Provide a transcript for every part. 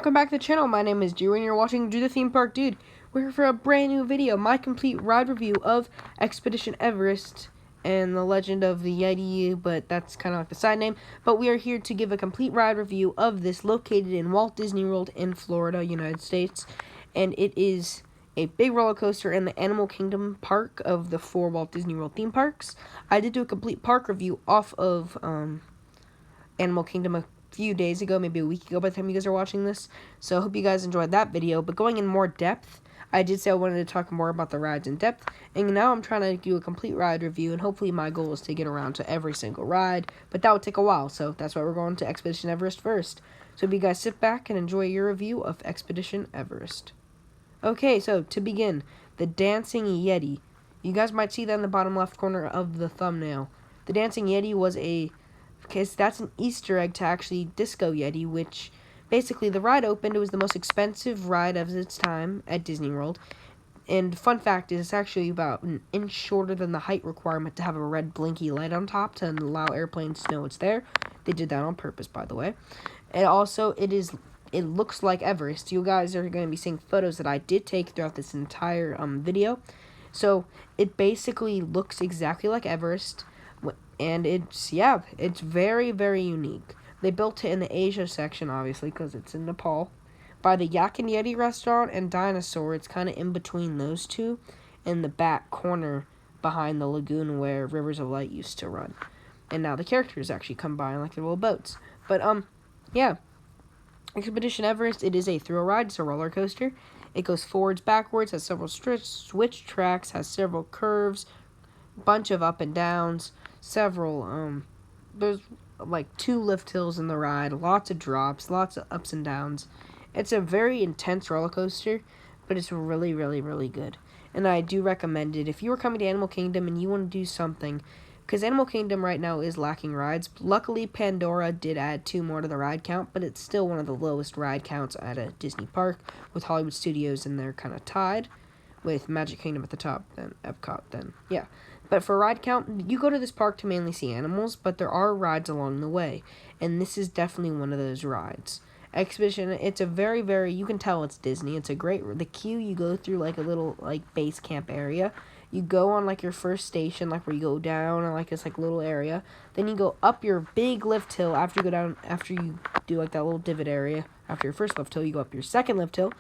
welcome back to the channel. My name is Drew and you're watching Do the Theme Park Dude. We're here for a brand new video, my complete ride review of Expedition Everest and the Legend of the Yeti, but that's kind of like the side name. But we are here to give a complete ride review of this, located in Walt Disney World in Florida, United States. And it is a big roller coaster in the Animal Kingdom park of the 4 Walt Disney World theme parks. I did do a complete park review off of Animal Kingdom a few days ago, maybe a week ago by the time you guys are watching this. So I hope you guys enjoyed that video. But going in more depth, I did say I wanted to talk more about the rides in depth, and now I'm trying to do a complete ride review, and hopefully my goal is to get around to every single ride, but that would take a while, so that's why we're going to Expedition Everest first. So if you guys sit back and enjoy your review of Expedition Everest. Okay, so to begin, the Dancing Yeti. You guys might see that in the bottom left corner of the thumbnail. The Dancing Yeti was that's an Easter egg to actually Disco Yeti, which basically the ride opened. It was the most expensive ride of its time at Disney World. And fun fact is, it's actually about an inch shorter than the height requirement to have a red blinky light on top to allow airplanes to know it's there. They did that on purpose, by the way. And also, it looks like Everest. You guys are going to be seeing photos that I did take throughout this entire video. So it basically looks exactly like Everest. And it's very, very unique. They built it in the Asia section, obviously, because it's in Nepal, by the Yak and Yeti restaurant and Dinosaur. It's kind of in between those two, in the back corner behind the lagoon where Rivers of Light used to run. And now the characters actually come by in like the little boats. But, yeah. Expedition Everest, it is a thrill ride. It's a roller coaster. It goes forwards, backwards, has several switch tracks, has several curves, bunch of up and downs, several, there's like 2 lift hills in the ride, lots of drops, lots of ups and downs. It's a very intense roller coaster, but it's really, really, really good. And I do recommend it if you are coming to Animal Kingdom and you want to do something, because Animal Kingdom right now is lacking rides. Luckily, Pandora did add 2 more to the ride count, but it's still one of the lowest ride counts at a Disney park, with Hollywood Studios, and they're kind of tied with Magic Kingdom at the top, then Epcot, then, yeah. But for ride count, you go to this park to mainly see animals, but there are rides along the way, and this is definitely one of those rides. Expedition, it's a very, very, you can tell it's Disney. It's a great, the queue, you go through like a little like base camp area. You go on like your first station, like where you go down and like this like little area. Then you go up your big lift hill after you go down, after you do like that little divot area. After your first lift hill, you go up your second lift hill.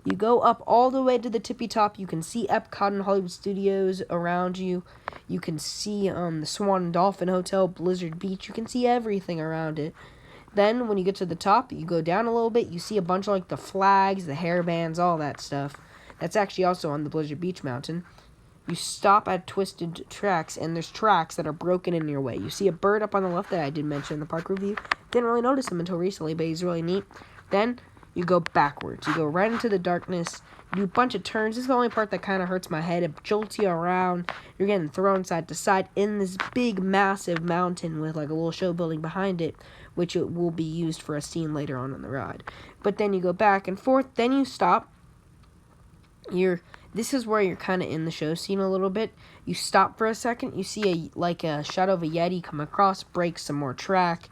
You go up all the way to the tippy top. You can see Epcot and Hollywood Studios around you. You can see the Swan and Dolphin Hotel, Blizzard Beach. You can see everything around it. Then when you get to the top, you go down a little bit. You see a bunch of like the flags, the hairbands, all that stuff. That's actually also on the Blizzard Beach Mountain. You stop at Twisted Tracks, and there's tracks that are broken in your way. You see a bird up on the left that I did mention in the park review. Didn't really notice him until recently, but he's really neat. Then you go backwards. You go right into the darkness. You do a bunch of turns. This is the only part that kind of hurts my head. It jolts you around. You're getting thrown side to side in this big, massive mountain with like a little show building behind it, which it will be used for a scene later on in the ride. But then you go back and forth. Then you stop. This is where you're kind of in the show scene a little bit. You stop for a second. You see a shadow of a Yeti come across, breaks some more track,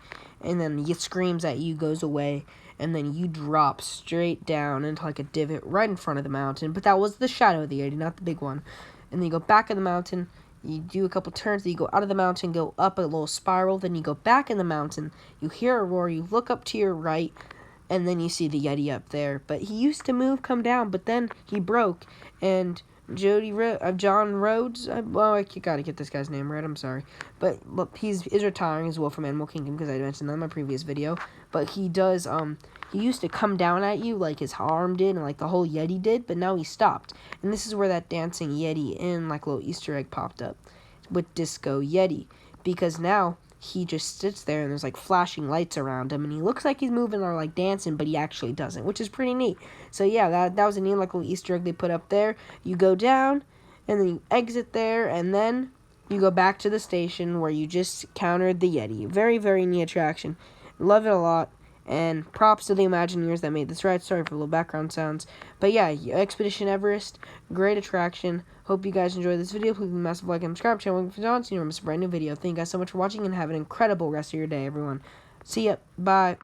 and then it screams at you, goes away. And then you drop straight down into like a divot right in front of the mountain. But that was the shadow of the Yeti, not the big one. And then you go back in the mountain. You do a couple turns. Then you go out of the mountain, go up a little spiral. Then you go back in the mountain. You hear a roar. You look up to your right. And then you see the Yeti up there. But he used to come down. But then he broke. And John Rhodes, I gotta get this guy's name right, I'm sorry. But look, is retiring as well from Animal Kingdom, because I mentioned that in my previous video. But he does, he used to come down at you like his arm did and like the whole Yeti did, but now he stopped. And this is where that Dancing Yeti in like little Easter egg popped up with Disco Yeti, because now he just sits there and there's like flashing lights around him, and he looks like he's moving or like dancing, but he actually doesn't, which is pretty neat. So yeah, that was a neat like little Easter egg they put up there. You go down, and then you exit there, and then you go back to the station where you just countered the Yeti. Very, very neat attraction. Love it a lot. And props to the Imagineers that made this ride. Sorry for the little background sounds. But yeah, Expedition Everest, great attraction. Hope you guys enjoyed this video. Please leave a massive like and subscribe. Channel for John, so you don't miss a brand new video. Thank you guys so much for watching, and have an incredible rest of your day, everyone. See ya. Bye.